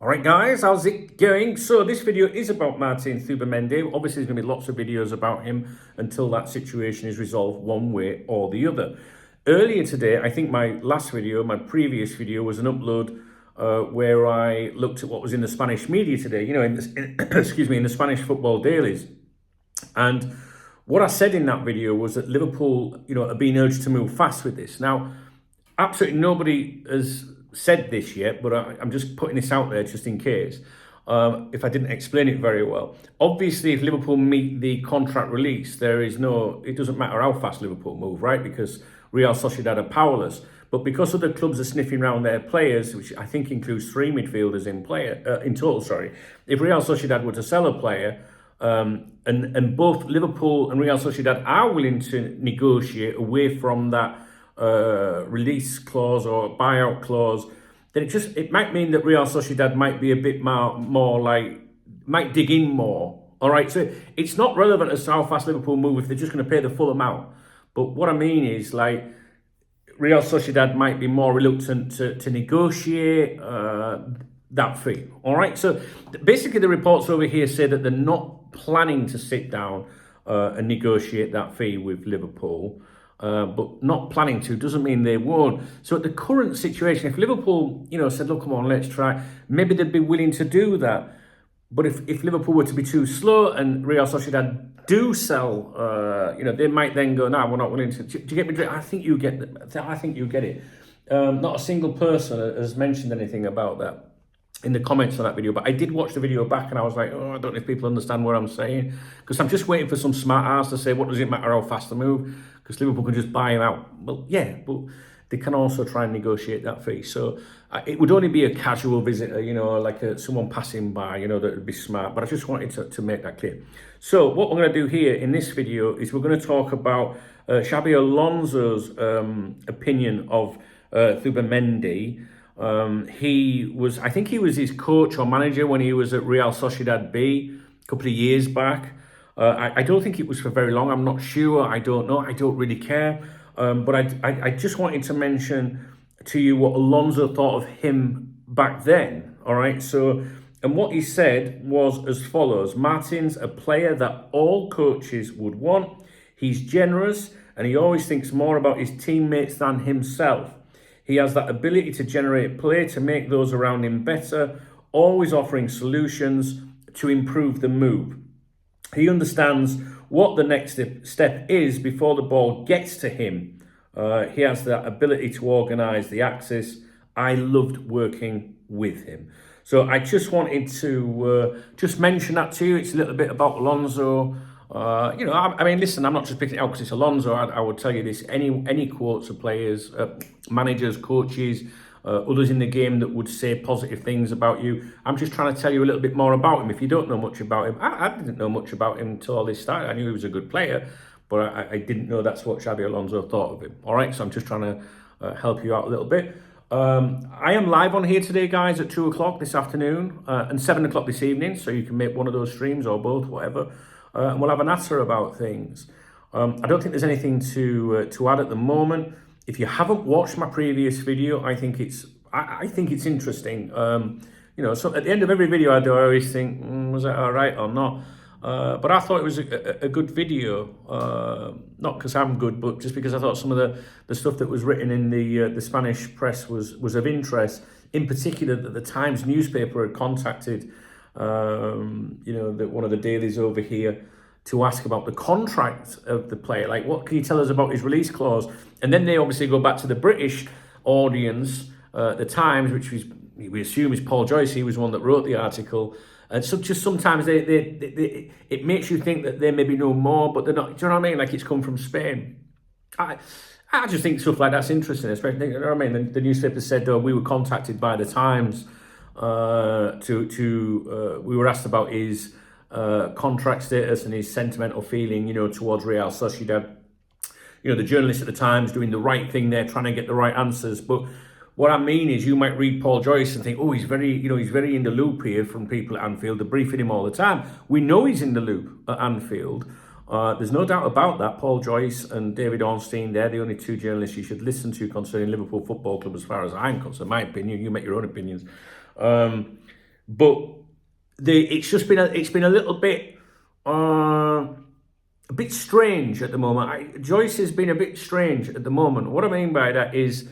All right, guys, how's it going? So this video is about Martin Zubimendi. Obviously, there's going to be lots of videos about him until that situation is resolved one way or the other. Earlier today, I think my previous video was an upload where I looked at what was in the Spanish media today, in the Spanish football dailies. And what I said in that video was that Liverpool, are being urged to move fast with this. Now, absolutely nobody has said this yet, but I'm just putting this out there just in case, if I didn't explain it very well. Obviously, if Liverpool meet the contract release, it doesn't matter how fast Liverpool move, right? Because Real Sociedad are powerless. But because other clubs are sniffing around their players, which I think includes 3 midfielders in total, if Real Sociedad were to sell a player, and both Liverpool and Real Sociedad are willing to negotiate away from that release clause or buyout clause, then it might mean that Real Sociedad might be a bit more like, might dig in more. All right, so it's not relevant as to how fast Liverpool move if they're just going to pay the full amount. But what I mean is, like, Real Sociedad might be more reluctant to negotiate that fee. All right, so basically the reports over here say that they're not planning to sit down and negotiate that fee with Liverpool. But not planning to doesn't mean they won't. So at the current situation, if Liverpool, said, look, come on, let's try, maybe they'd be willing to do that. But if Liverpool were to be too slow and Real Sociedad do sell, they might then go, no, we're not willing to. Do you get me? I think you get it. Not a single person has mentioned anything about that in the comments on that video, but I did watch the video back and I was like, I don't know if people understand what I'm saying, because I'm just waiting for some smart ass to say, what does it matter how fast they move? Because Liverpool can just buy him out. Well, yeah, but they can also try and negotiate that fee. So it would only be a casual visitor, like someone passing by, that would be smart. But I just wanted to make that clear. So what we're going to do here in this video is we're going to talk about Xabi Alonso's opinion of Zubimendi. I think he was his coach or manager when he was at Real Sociedad B a couple of years back. I don't think it was for very long. I'm not sure. I don't know. I don't really care. But I just wanted to mention to you what Alonso thought of him back then. All right. So, and what he said was as follows: Martin's a player that all coaches would want. He's generous and he always thinks more about his teammates than himself. He has that ability to generate play, to make those around him better, always offering solutions to improve the move. He understands what the next step is before the ball gets to him. He has that ability to organise the axis. I loved working with him. So I just wanted to just mention that to you. It's a little bit about Alonso. Listen, I'm not just picking it out because it's Alonso. I would tell you this, any quotes of players, managers, coaches, others in the game that would say positive things about you. I'm just trying to tell you a little bit more about him. If you don't know much about him, I didn't know much about him until all this started. I knew he was a good player, but I didn't know that's what Xabi Alonso thought of him. All right, so I'm just trying to help you out a little bit. I am live on here today, guys, at 2 o'clock this afternoon and 7 o'clock this evening, so you can make one of those streams or both, whatever. And we'll have an answer about things. I don't think there's anything to add at the moment. If you haven't watched my previous video, I think it's interesting. So at the end of every video I do, I always think, was that all right or not? But I thought it was a good video, not because I'm good, but just because I thought some of the stuff that was written in the Spanish press was of interest. In particular, that the Times newspaper had contacted one of the dailies over here to ask about the contract of the player. Like, what can you tell us about his release clause? And then they obviously go back to the British audience, the Times, which we assume is Paul Joyce. He was the one that wrote the article. And so just sometimes it makes you think that they maybe know more, but they're not. Do you know what I mean? Like, it's come from Spain. I just think stuff like that's interesting, especially, you know what I mean? The newspaper said, we were contacted by the Times we were asked about his contract status and his sentimental feeling, towards Real Sociedad. The journalists at the Times doing the right thing there, trying to get the right answers. But what I mean is, you might read Paul Joyce and think, he's very in the loop here from people at Anfield. They're briefing him all the time. We know he's in the loop at Anfield. There's no doubt about that. Paul Joyce and David Ornstein, they're the only 2 journalists you should listen to concerning Liverpool Football Club, as far as I'm concerned. My opinion, you make your own opinions. But it's been a little bit strange at the moment. Joyce has been a bit strange at the moment. What I mean by that is,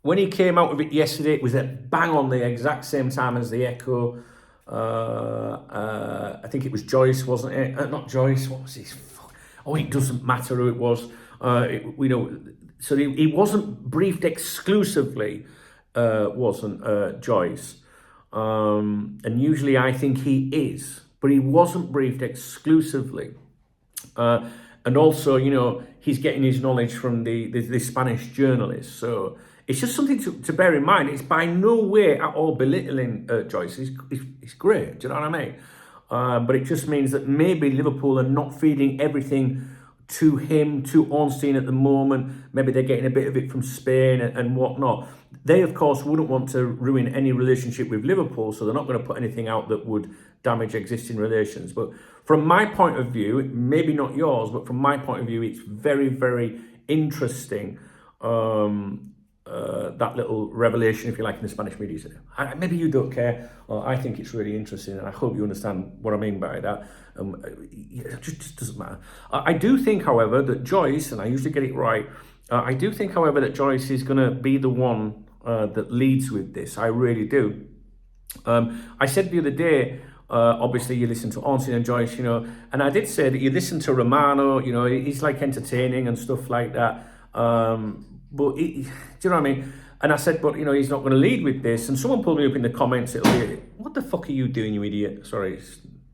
when he came out with it yesterday, it was at bang on the exact same time as the Echo. I think it was Joyce, wasn't it? Not Joyce. What was his? Oh, it doesn't matter who it was. We know. So he wasn't briefed exclusively. Wasn't Joyce. And usually I think he is, but he wasn't briefed exclusively. And also, he's getting his knowledge from the Spanish journalist. So it's just something to bear in mind. It's by no way at all belittling Joyce. He's great, do you know what I mean? But it just means that maybe Liverpool are not feeding everything to him, to Ornstein at the moment. Maybe they're getting a bit of it from Spain and whatnot. They, of course, wouldn't want to ruin any relationship with Liverpool, so they're not going to put anything out that would damage existing relations. But from my point of view, maybe not yours, but from my point of view, it's very, very interesting, that little revelation, if you like, in the Spanish media. Maybe you don't care. I think it's really interesting, and I hope you understand what I mean by that. It just doesn't matter. I do think, however, that Joyce, and I usually get it right, I do think, however, that Joyce is going to be the one that leads with this. I really do. I said the other day, obviously you listen to Ornstein and Joyce, and I did say that you listen to Romano, he's like entertaining and stuff like that. But do you know what I mean? And I said, but he's not going to lead with this. And someone pulled me up in the comments. It'll be, what the fuck are you doing, you idiot? Sorry,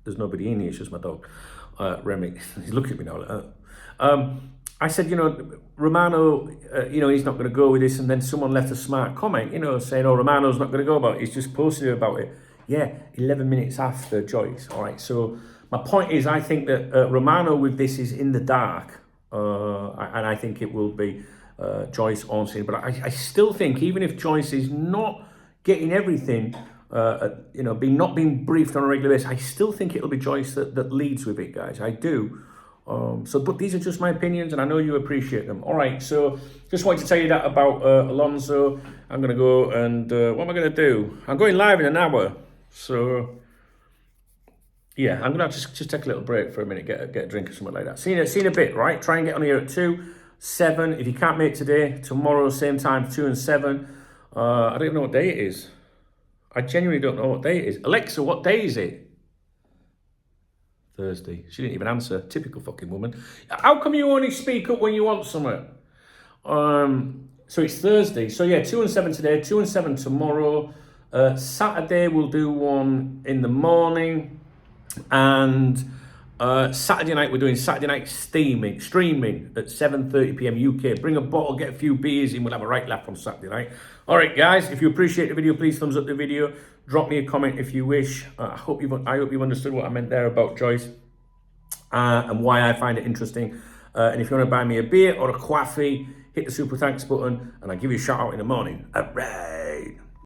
there's nobody in here. It's just my dog, Remy. He's looking at me now like that. I said, Romano, he's not going to go with this. And then someone left a smart comment, saying, oh, Romano's not going to go about it. He's just posted about it. Yeah, 11 minutes after Joyce. All right. So my point is, I think that Romano with this is in the dark. And I think it will be Joyce, Ornstein. But I still think, even if Joyce is not getting everything, not being briefed on a regular basis, I still think it'll be Joyce that leads with it, guys. I do. But these are just my opinions, and I know you appreciate them. All right, so just wanted to tell you that about Alonso. I'm going to go and what am I going to do? I'm going live in an hour. So, yeah, I'm going to just take a little break for a minute, get a drink or something like that. See you in a bit, right? Try and get on here at 2, 7. If you can't make it today, tomorrow, same time, 2 and 7. I don't even know what day it is. I genuinely don't know what day it is. Alexa, what day is it? Thursday. She didn't even answer. Typical fucking woman. How come you only speak up when you want something? So it's Thursday. So yeah, 2 and 7 today, 2 and 7 tomorrow. Saturday we'll do one in the morning. And Saturday night we're doing Saturday night streaming at 7:30 p.m. UK. Bring a bottle, get a few beers in. We'll have a right laugh on Saturday night. All right, guys. If you appreciate the video, please thumbs up the video. Drop me a comment if you wish. I hope you've understood what I meant there about Joyce and why I find it interesting. And if you want to buy me a beer or a coffee, hit the super thanks button, and I'll give you a shout out in the morning. All right.